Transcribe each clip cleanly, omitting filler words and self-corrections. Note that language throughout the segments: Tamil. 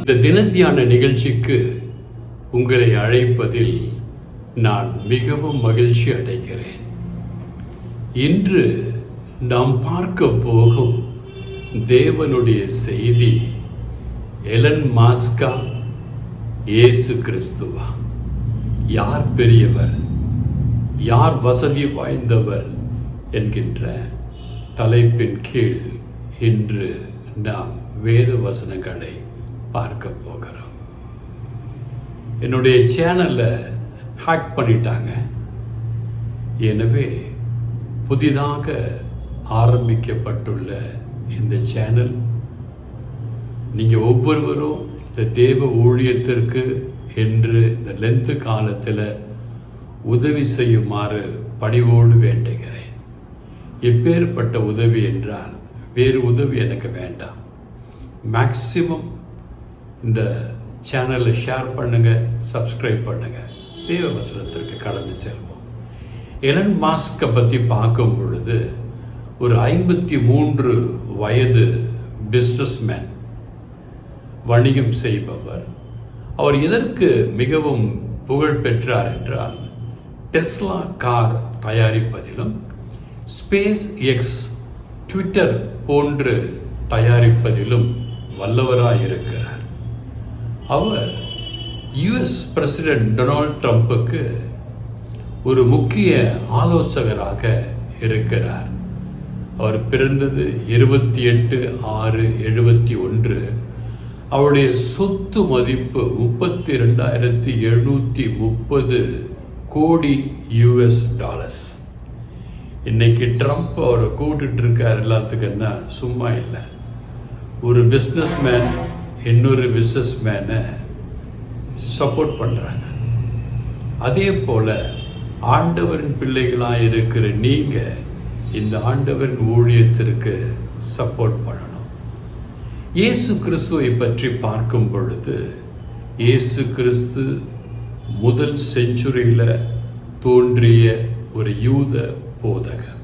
இந்த தினத்தியான நிகழ்ச்சிக்கு உங்களை அழைப்பதில் நான் மிகவும் மகிழ்ச்சி அடைகிறேன். இன்று நாம் பார்க்க போகும் தேவனுடைய செய்தி எலன் மாஸ்கா, இயேசு கிறிஸ்துவா? யார் பெரியவர், யார் வசதி வாய்ந்தவர் என்கின்ற தலைப்பின் கீழ் இன்று நாம் வேத வசனங்களை பார்க்க போகிறோம். என்னுடைய சேனலை ஹேக் பண்ணிட்டாங்க. எனவே புதிதாக ஆரம்பிக்கப்பட்டுள்ள இந்த சேனல் நீங்கள் ஒவ்வொருவரும் இந்த தேவ ஊழியத்திற்கு என்று இந்த லென்த்து காலத்தில் உதவி செய்யுமாறு பணிவோடு வேண்டுகிறேன். எப்பேற்பட்ட உதவி என்றால் வேறு உதவி எனக்கு வேண்டாம். மேக்சிமம் இந்த சேனலை ஷேர் பண்ணுங்கள், சப்ஸ்கிரைப் பண்ணுங்கள். தேவ வசனத்திற்கு கடந்து செல்வோம். எலன் மாஸ்கை பற்றி பார்க்கும் பொழுது ஒரு 53 வயது பிஸ்னஸ்மேன், வணிகம் செய்பவர். அவர் எதற்கு மிகவும் புகழ் பெற்றார் என்றால் டெஸ்லா கார் தயாரிப்பதிலும் ஸ்பேஸ் எக்ஸ் ட்விட்டர் போன்று தயாரிப்பதிலும் வல்லவராயிருக்கிறார். அவர் யுஎஸ் பிரசிடென்ட் டொனால்ட் ட்ரம்புக்கு ஒரு முக்கிய ஆலோசகராக இருக்கிறார். அவர் பிறந்தது 28/6/71. அவருடைய சொத்து மதிப்பு $32,730 கோடி US. இன்னைக்கு ட்ரம்ப் அவரை கூப்பிட்டு இருக்கார் எல்லாத்துக்குன்னா சும்மா இல்லை. ஒரு பிஸ்னஸ்மேன் இன்னொரு பிஸ்னஸ்மேனை சப்போர்ட் பண்ணுறாங்க. அதே போல் ஆண்டவரின் பிள்ளைகளாக இருக்கிற நீங்கள் இந்த ஆண்டவரின் ஊழியத்திற்கு சப்போர்ட் பண்ணணும். இயேசு கிறிஸ்துவை பற்றி பார்க்கும் பொழுது இயேசு கிறிஸ்து முதல் செஞ்சுரியில் தோன்றிய ஒரு யூத போதகர்.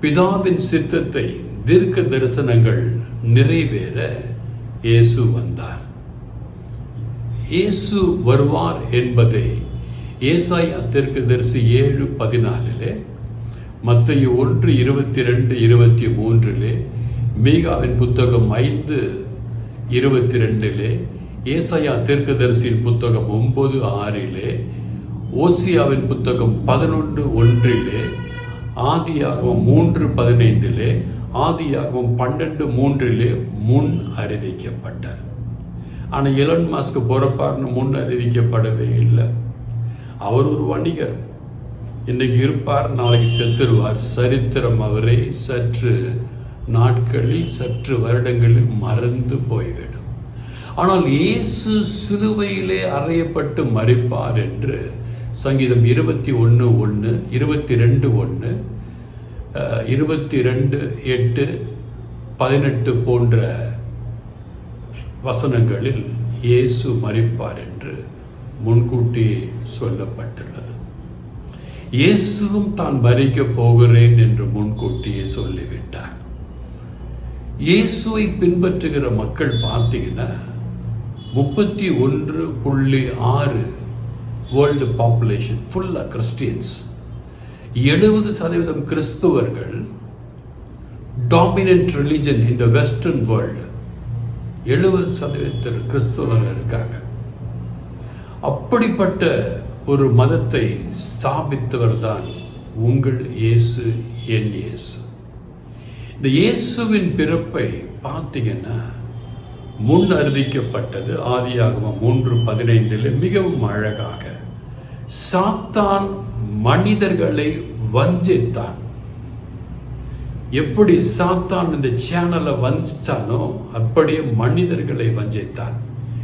பிதாவின் சித்தத்தை தீர்க்க தரிசனங்கள் நிறைவேற இயேசு வந்தார். இயேசு வருவார் என்பதை ஏசாயா தீர்க்கதரிசி 7:14, மத்தேயு 1:22-23, மீகாவின் புத்தகம் 5:22, ஏசாயா தீர்க்கதரிசியின் புத்தகம் 9:6, ஓசியாவின் புத்தகம் 11:1, ஆதியாகமம் 3:15, ஆதியாகமம் 12:3 முன் அறிவிக்கப்பட்டார். ஆனால் எலன் மாஸ்க் பிறப்பார்னு முன் அறிவிக்கப்படவே இல்லை. அவர் ஒரு வணிகர். இன்னைக்கு இருப்பார், நாளைக்கு செத்துருவார். சரித்திரம் அவரை சற்று நாட்களில், சற்று வருடங்களில் மறந்து போய்விடும். ஆனால் இயேசு சிலுவையிலே அறையப்பட்டு மரிப்பார் என்று சங்கீதம் 21:1, 22:1, 22:8, 18 போன்ற வசனங்களில் இயேசு மரிப்பார் என்று முன்கூட்டியே சொல்லப்பட்டுள்ளது. இயேசுவும் தான் மரிக்கப் போகிறேன் என்று முன்கூட்டியே சொல்லிவிட்டார். இயேசுவை பின்பற்றுகிற மக்கள் பார்த்தீங்கன்னா 31.6 வேர்ல்டு பாப்புலேஷன் ஃபுல்லாக கிறிஸ்டியன்ஸ். 70% கிறிஸ்துவர்கள் டாமினன்ட் ரிலிஜன் இன் த வெஸ்டர்ன் வேர்ல்டு. 70% கிறிஸ்துவர்கள் இருக்காங்க. அப்படிப்பட்ட ஒரு மதத்தை ஸ்தாபித்தவர் தான் உங்கள் இயேசு, என் இயேசு. இந்த இயேசுவின் பிறப்பை பார்த்தீங்கன்னா முன் அறிவிக்கப்பட்டது ஆதியாகமம் 3:15 மிகவும் அழகாக. சாத்தான் மனிதர்களை வஞ்சித்தான். எப்படி சாத்தான் இந்த சேனலை வஞ்சித்தானோ அப்படியே மனிதர்களை வஞ்சித்தான்.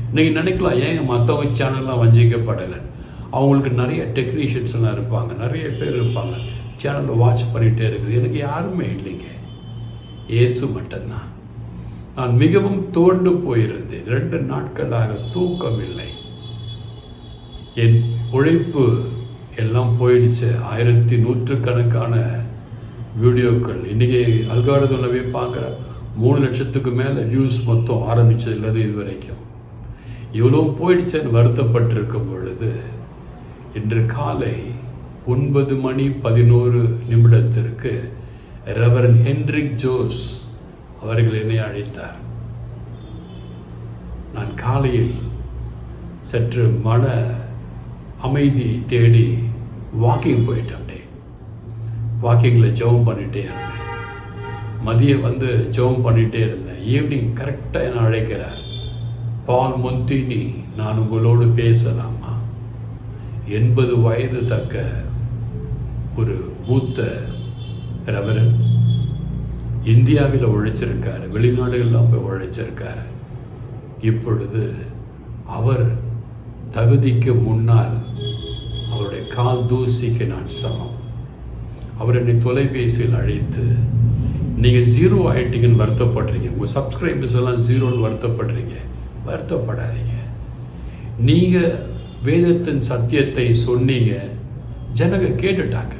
இன்னைக்கு நினைக்கலாம், ஏங்க மற்றவங்க சேனல்லாம் வஞ்சிக்கப்படலை? அவங்களுக்கு நிறைய டெக்னீஷியன்ஸ் எல்லாம் இருப்பாங்க, நிறைய பேர் இருப்பாங்க, சேனலை வாட்ச் பண்ணிகிட்டே இருக்குது. எனக்கு யாருமே இல்லைங்க, இயேசு மட்டும்தான். நான் மிகவும் தோண்டு போயிருந்தேன். 2 நாட்களாக தூக்கமில்லை. என் உழைப்பு எல்லாம் போயிடுச்சு. 1100கணக்கான வீடியோக்கள் இன்றைக்கி அல்காரிதம்லவே பார்க்குற 3 லட்சத்துக்கு மேலே வியூஸ் மொத்தம் ஆரம்பித்ததுலேருந்து இது வரைக்கும். இவ்வளோ போயிடுச்சேன்னு வருத்தப்பட்டிருக்கும் பொழுது இன்று காலை 9:11 ரெவரண்ட் ஹென்ரிக் ஜோஸ் அவர்கள் என்னை அழைத்தார். நான் காலையில் சற்று மன அமைதி தேடி வாக்கிங் போயிட்டேன். வாக்கிங்கில் ஜெபம் பண்ணிகிட்டே இருந்தேன். மதியம் வந்து ஜெபம் பண்ணிகிட்டே இருந்தேன். ஈவினிங் கரெக்டாக என்னை அழைக்கிறார். பால் மொந்தினி, நான் உங்களோடு பேசலாமா? 80 வயது தக்க ஒரு மூத்த ரெவரன், இந்தியாவில் உழைச்சிருக்காரு, வெளிநாடுகள்லாம் போய் உழைச்சிருக்காரு. இப்பொழுது அவர் தகுதிக்கு முன்னால் அவருடைய கால் தூசிக்கு நான் சமம். அவர் என்னை தொலைபேசியில் அழைத்து, நீங்கள் 0 ஆகிட்டீங்கன்னு வருத்தப்படுறீங்க, உங்கள் சப்ஸ்கிரைபர்ஸ் எல்லாம் 0ன்னு வருத்தப்படுறீங்க. வருத்தப்படாதீங்க. நீங்கள் வேதத்தின் சத்தியத்தை சொன்னீங்க, ஜனங்க கேட்டுட்டாங்க,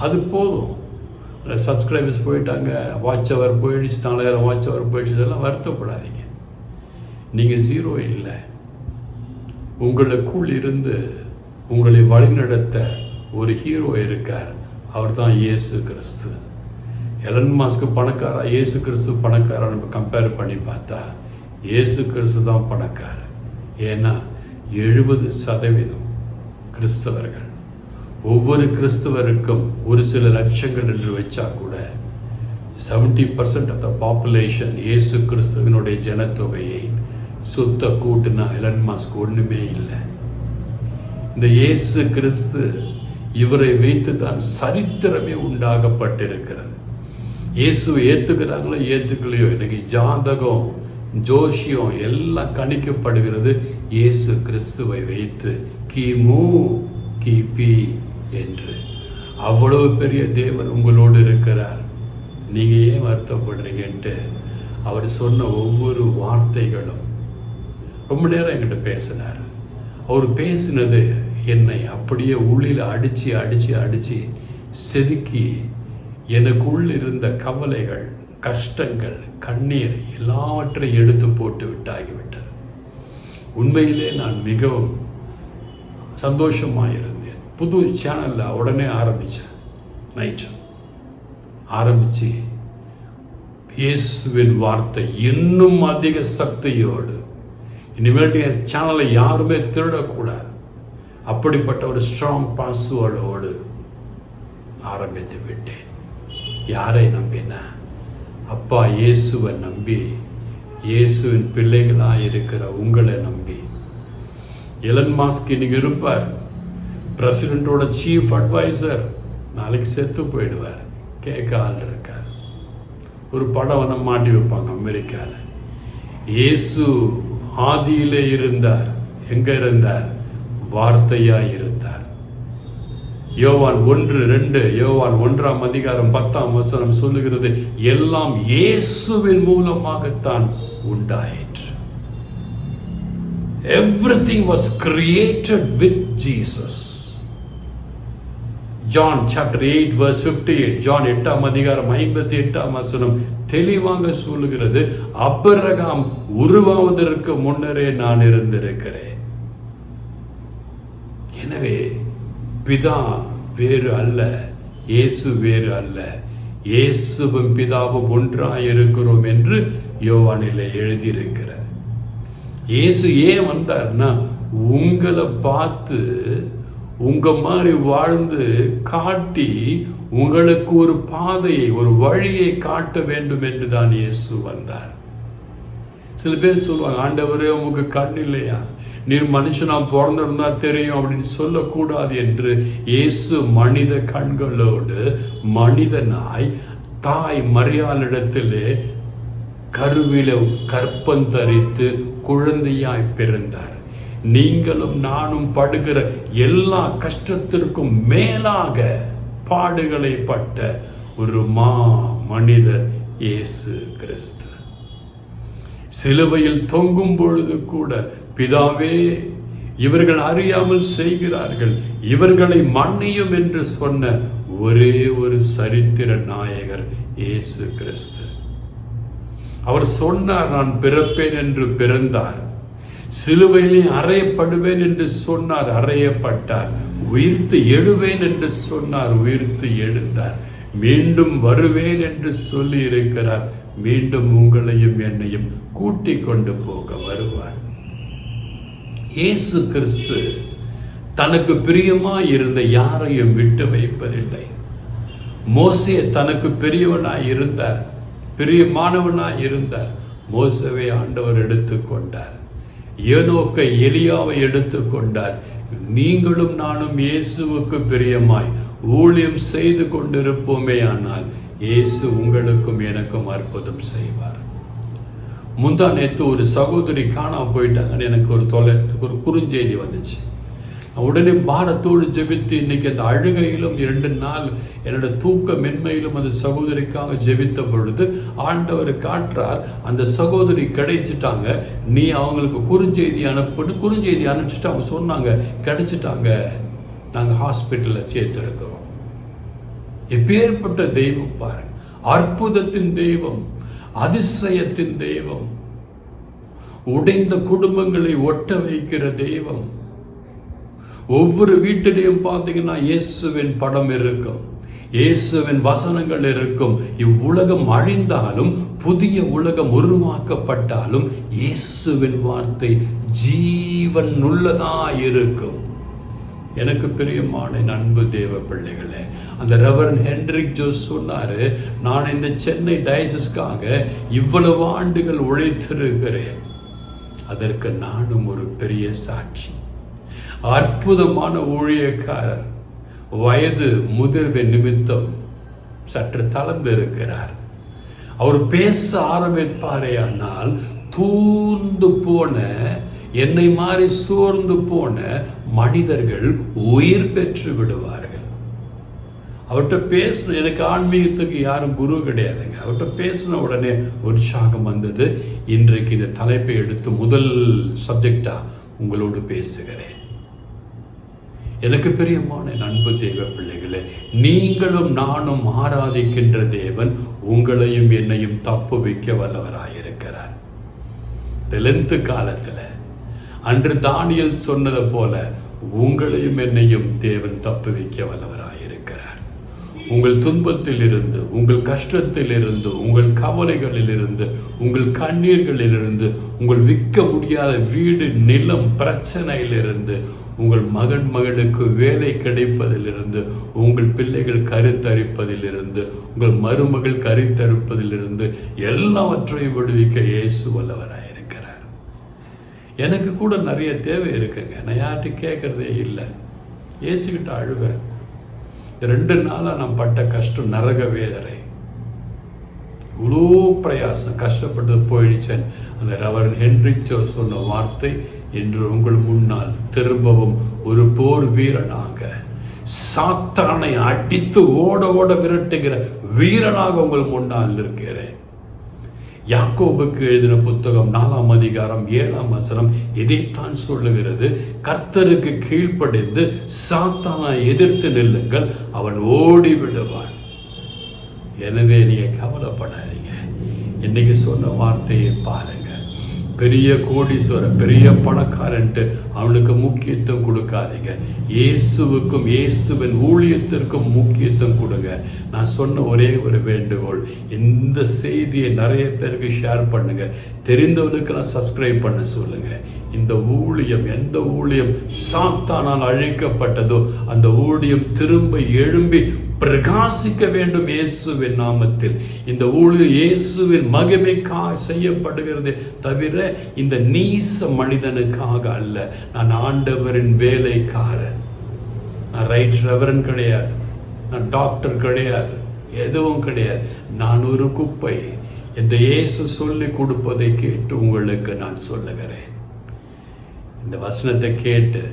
அது போதும். சப்ஸ்கிரைபர்ஸ் போயிட்டாங்க, வாட்ச் அவர் போயிடுச்சு, 4000 வாட்ச் அவர் போயிடுச்சு, இதெல்லாம் வருத்தப்படாதீங்க. நீங்கள் 0 இல்லை. உங்களுக்குள் இருந்து உங்களை வழிநடத்த ஒரு ஹீரோ இருக்கார். அவர் தான் இயேசு கிறிஸ்து. எலன் மாஸ்க் பணக்காரா, இயேசு கிறிஸ்து பணக்காரா? நம்ம கம்பேர் பண்ணி பார்த்தா இயேசு கிறிஸ்து தான் பணக்காரர். ஏன்னா 70% கிறிஸ்தவர்கள். ஒவ்வொரு கிறிஸ்தவருக்கும் ஒரு சில லட்சங்கள் என்று வச்சா கூட 70% ஆஃப் த பாப்புலேஷன் இயேசு கிறிஸ்துவனுடைய ஜனத்தொகையை சுத்த கூட்டுனா எலன் மாஸ்க் ஒன்றுமே இல்லை. இந்த இயேசு கிறிஸ்து, இவரை வைத்து தான் சரித்திரமே உண்டாகப்பட்டிருக்கிறது. இயேசுவை ஏற்றுக்கிறாங்களோ ஏற்றுக்கலையோ, எனக்கு ஜாதகம் ஜோஷியம் எல்லாம் கணிக்கப்படுகிறது இயேசு கிறிஸ்துவை வைத்து, கிமு கிபி என்று. அவ்வளவு பெரிய தேவன் உங்களோடு இருக்கிறார். நீங்கள் ஏன் வருத்தப்படுறீங்கன்ட்டு அவர் சொன்ன ஒவ்வொரு வார்த்தைகளும் ரொம்ப நேரம் என்கிட்ட பேசினார். அவர் பேசினது என்னை அப்படியே உள்ளில் அடித்து செதுக்கி எனக்குள் இருந்த கவலைகள், கஷ்டங்கள், கண்ணீர் எல்லாவற்றையும் எடுத்து போட்டு விட்டாகிவிட்டார். உண்மையிலே நான் மிகவும் சந்தோஷமாக இருந்தேன். புது சேனலில் உடனே ஆரம்பித்தேன். நைட்டு ஆரம்பித்து இயேசுவின் வார்த்தை இன்னும் அதிக சக்தியோடு, இனிமேல் என் சேனலை யாருமே திருடக்கூடாது, அப்படிப்பட்ட ஒரு ஸ்ட்ராங் பாஸ்வேர்டோடு ஆரம்பித்து விட்டேன். யாரை நம்பினா? அப்பா இயேசுவை நம்பி, இயேசுவின் பிள்ளைகளாக இருக்கிற உங்களை நம்பி. எலன் மாஸ்க் இன்னைக்கு இருப்பார், பிரசிடென்ட்டோட சீஃப் அட்வைசர், நாளைக்கு செத்து போயிடுவார். கேட்க ஆள் இருக்கார். ஒரு படம் மாட்டி வைப்பாங்க அமெரிக்காவில். இயேசு ஆதியிலே இருந்தார். எங்க இருந்தார்? வார்த்தையாய் இருந்தார். யோவான் 1:2, யோவான் 1:10 சொல்லுகிறது, எல்லாம் இயேசுவின் மூலமாகத்தான் உண்டாயிற்று. Everything was created with Jesus. John chapter 8 verse 58, John 8:58 தெளிவாக சொல்லுகிறது, ஆபிரகாம் உருவாவதற்கு முன்னரே நான் இருந்திருக்கிறேன். எனவே பிதா வேறு அல்ல, இயேசு வேறு அல்ல, இயேசுவும் பிதாவும் ஒன்றாய் இருக்கிறோம் என்று யோவானிலே எழுதியிருக்கிறார். இயேசு ஏன் வந்தார்னா, உங்களை பார்த்து உங்க மாதிரி வாழ்ந்து காட்டி உங்களுக்கு ஒரு பாதையை, ஒரு வழியை காட்ட வேண்டும் என்று தான் இயேசு வந்தார். சில பேர் சொல்லுவாங்க, ஆண்டவரே உங்களுக்கு கண் இல்லையா, நீர் மனுஷனா பிறந்திருந்தா தெரியும் அப்படின்னு சொல்லக்கூடாது என்று. இயேசு மனித கண்களோடு மனிதனாய் தாய் மரியாளிடத்திலே கருவில கற்பந்தரித்து குழந்தையாய் பிறந்தார். நீங்களும் நானும் படுகிற எல்லா கஷ்டத்திற்கும் மேலாக பாடுகளை பட்ட ஒரு மனிதர் இயேசு கிறிஸ்து. சிலுவையில் தொங்கும் பொழுது கூட, பிதாவே இவர்கள் அறியாமல் செய்கிறார்கள், இவர்களை மன்னியும் என்று சொன்ன ஒரே ஒரு சரித்திர நாயகர் இயேசு கிறிஸ்து. அவர் சொன்னார், நான் பிறப்பேன் என்று பிறந்தார். சிலுவையிலே அறையப்படுவேன் என்று சொன்னார், அறையப்பட்டார். உயிர்த்து எழுவேன் என்று சொன்னார், உயிர்த்து எழுந்தார். மீண்டும் வருவேன் என்று சொல்லி இருக்கிறார். மீண்டும் உங்களையும் என்னையும் கூட்டிக் கொண்டு போக வருவார். இயேசு கிறிஸ்து தனக்கு பிரியமாய் இருந்த யாரையும் விட்டு வைப்பதில்லை. மோசே தனக்கு பெரியவனாய் இருந்தார், பிரியமானவனாய் இருந்தார். மோசேவை ஆண்டவர் எடுத்துக்கொண்டார். ஏனோக்கை, எலியாவை எடுத்துக்கொண்டார். நீங்களும் நானும் இயேசுவுக்கு பிரியமாய் ஊழியம் செய்து கொண்டிருப்போமே ஆனால் இயேசு உங்களுக்கும் எனக்கும் அற்புதம் செய்வார். முந்தா நேற்று ஒரு சகோதரி காணாம போயிட்டாங்கன்னு எனக்கு ஒரு குறுஞ்செய்தி வந்துச்சு. உடனே பாரத்தோடு ஜெபித்து இன்னைக்கு அந்த அழுகையிலும் 2 நாள் என்னோட தூக்க மென்மையிலும் அந்த சகோதரிக்காக ஜெபித்த பொழுது ஆண்டவர் காட்டுறார், அந்த சகோதரி கிடைச்சிட்டாங்க, நீ அவங்களுக்கு குறுஞ்செய்தி அனுப்பிட்டு குறுஞ்செய்தி அனுப்பிச்சுட்டு அவங்க சொன்னாங்க கிடைச்சிட்டாங்க, நாங்கள் ஹாஸ்பிட்டலில் சேர்த்துருக்கிறோம். எப்பேற்பட்ட தெய்வம் பாருங்க, அற்புதத்தின் தெய்வம், அதிசயத்தின் தெய்வம், உடைந்த குடும்பங்களை ஒட்ட வைக்கிற தெய்வம். ஒவ்வொரு வீட்டிலையும் பார்த்தீங்கன்னா இயேசுவின் படம் இருக்கும், இயேசுவின் வசனங்கள் இருக்கும். இவ்வுலகம் அழிந்தாலும் புதிய உலகம் உருவாக்கப்பட்டாலும் இயேசுவின் வார்த்தை ஜீவன் உள்ளதா இருக்கும். எனக்கு பிரியமான அன்பு தேவ பிள்ளைகளே, அந்த ரெவரண்ட் ஹென்ரிக் ஜோஸ் சொன்னாரு, நான் இந்த சென்னை டயசிஸ்க்காக இவ்வளவு ஆண்டுகள் உழைத்திருக்கிறேன், அதற்கு நானும் ஒரு பெரிய சாட்சி. அற்புதமான ஊழியக்காரர், வயது முதிர்வு நிமித்தம் சற்று தளர்ந்து இருக்கிறார். அவர் பேச ஆரம்பிப்பாரே ஆனால் தூர்ந்து போன, என்னை மாறி சோர்ந்து போன மனிதர்கள் உயிர் பெற்று விடுவார்கள். அவர்கிட்ட பேசின, எனக்கு ஆன்மீகத்துக்கு யாரும் குரு கிடையாதுங்க, அவர்கிட்ட பேசின உடனே உற்சாகம் வந்தது. இன்றைக்கு இந்த தலைப்பை எடுத்து முதல் சப்ஜெக்டா உங்களோடு பேசுகிறேன். எனக்கு பிரியமான அன்பு தேவ பிள்ளைகளே, நீங்களும் நானும் ஆராதிக்கின்ற தேவன் உங்களையும் என்னையும் தப்பு வைக்க வல்லவராயிருக்கிறார். லென்த் காலத்துல அன்று தானியேல் சொன்னது போல உங்களையும் என்னையும் தேவன் தப்பு வைக்க வல்லவராயிருக்கிறார். உங்கள் துன்பத்தில் இருந்து, உங்கள் கஷ்டத்தில் இருந்து, உங்கள் கவலைகளில் இருந்து, உங்கள் கண்ணீர்களில் இருந்து, உங்கள் விற்க முடியாத வீடு நிலம் பிரச்சனையிலிருந்து, உங்கள் மகன் மகளுக்கு வேலை கிடைப்பதிலிருந்து, உங்கள் பிள்ளைகள் கருத்தரிப்பதிலிருந்து, உங்கள் மருமகள் கருத்தரிப்பதிலிருந்து எல்லாவற்றையும் விடுவிக்க இயேசு வல்லவராயிருக்கிறார். எனக்கு கூட நிறைய தேவை இருக்குங்க, நான் யார்கிட்ட கேட்கறதே இல்லை, இயேசுகிட்ட அழுவேன். 2 நாளாக நான் பட்ட கஷ்டம், நரக வேதனை, இவ்வளோ பிரயாசம் கஷ்டப்பட்டு போயிடுச்சேன். அந்த ரெவரண்ட் ஹென்ரிக் ஜோஸ் சொன்ன வார்த்தை இன்று உங்கள் முன்னால் திரும்பவும் ஒரு போர் வீரனாக, சாத்தானை அடித்து ஓட ஓட விரட்டுகிற வீரனாக உங்கள் முன்னால் இருக்கிறேன். யாக்கோபுக்கு எழுதின புத்தகம் 4ஆம் அதிகாரம் 7ஆம் வசனம் இதைத்தான் சொல்லுகிறது, கர்த்தருக்கு கீழ்ப்படிந்து சாத்தானை எதிர்த்து நில்லுங்கள், அவன் ஓடி விடுவான். எனவே நீங்க கவலைப்படாதீங்க. இன்னைக்கு சொன்ன வார்த்தையை பாருங்க. பெரிய கோடீஸ்வரன், பெரிய பணக்காரன்ட்டு அவனுக்கு முக்கியத்துவம் கொடுக்காதீங்க. இயேசுவுக்கும் இயேசுவின் ஊழியத்திற்கும் முக்கியத்துவம் கொடுங்க. நான் சொன்ன ஒரே ஒரு வேண்டுகோள், இந்த செய்தியை நிறைய பேருக்கு ஷேர் பண்ணுங்க, தெரிந்தவனுக்கெல்லாம் சப்ஸ்கிரைப் பண்ண சொல்லுங்க. இந்த ஊழியம், எந்த ஊழியம் சாத்தானால் அழிக்கப்பட்டதோ அந்த ஊழியம் திரும்ப எழும்பி பிரகாசிக்க வேண்டும் இயேசுவின் நாமத்தில். இந்த ஊழியம் இயேசுவின் மகிமைக்காக செய்யப்படுகிறதே தவிர இந்த நீச மனிதனுக்காக அல்ல. நான் ஆண்டவரின் வேலைக்காரன். நான் ரைட் ரெவரண்ட் கிடையாது, நான் டாக்டர் கிடையாது, எதுவும் கிடையாது. நான் ஒரு குப்பை. இந்த இயேசு சொல்லி கொடுப்பதை கேட்டு உங்களுக்கு நான் சொல்லுகிறேன். இந்த வசனத்தை கேட்டு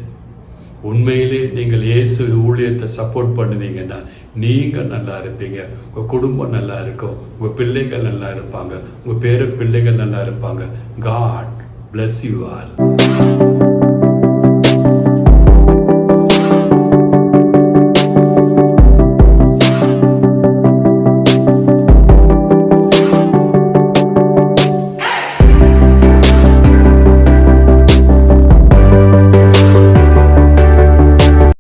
உண்மையிலே நீங்கள் இயேசு ஊழியத்தை சப்போர்ட் பண்ணுவீங்கன்னா நீங்கள் நல்லா இருப்பீங்க, உங்கள் குடும்பம் நல்லா இருக்கும், உங்கள் பிள்ளைகள் நல்லா இருப்பாங்க, உங்கள் பேர பிள்ளைகள் நல்லா இருப்பாங்க. God bless you all.